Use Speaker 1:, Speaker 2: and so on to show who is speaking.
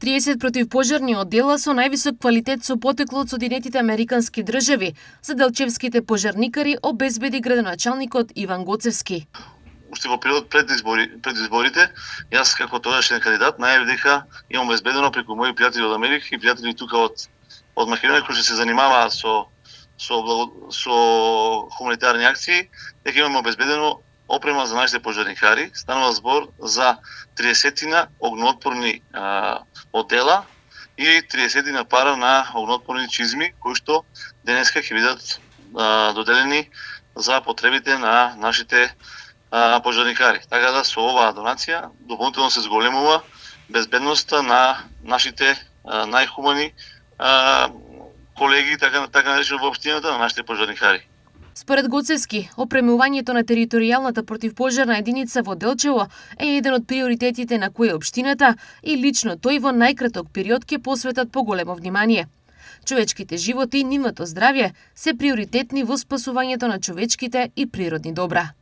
Speaker 1: 30 противпожарни оддела со највисок квалитет со потекло од Соединетите Американски држави за делчевските пожарникари обезбеди градоначалникот Иван Гоцевски.
Speaker 2: Уште во период пред изборите, јас како тогашен кандидат најавив дека имам обезбедено преку мои пријатели од Америка и пријатели тука од Македонија кои се занимаваат со хуманитарни акции, дека имаме обезбедено опрема за нашите пожарникари. Станува збор за 30 огнеотпорни оддела и 30 пара на огнеотпорни чизми, кои што денеска ќе бидат доделени за потребите на нашите пожарникари. Така да со оваа донација дополнително се зголемува безбедноста на нашите најхумани колеги, така наречено во општината, на нашите пожарникари.
Speaker 1: Според Гоцевски, опремувањето на територијалната противпожарна единица во Делчево е еден од приоритетите на кој општината и лично тој во најкраток период ќе посветат поголемо внимание. Човечките животи и нивното здравје се приоритетни во спасувањето на човечките и природни добра.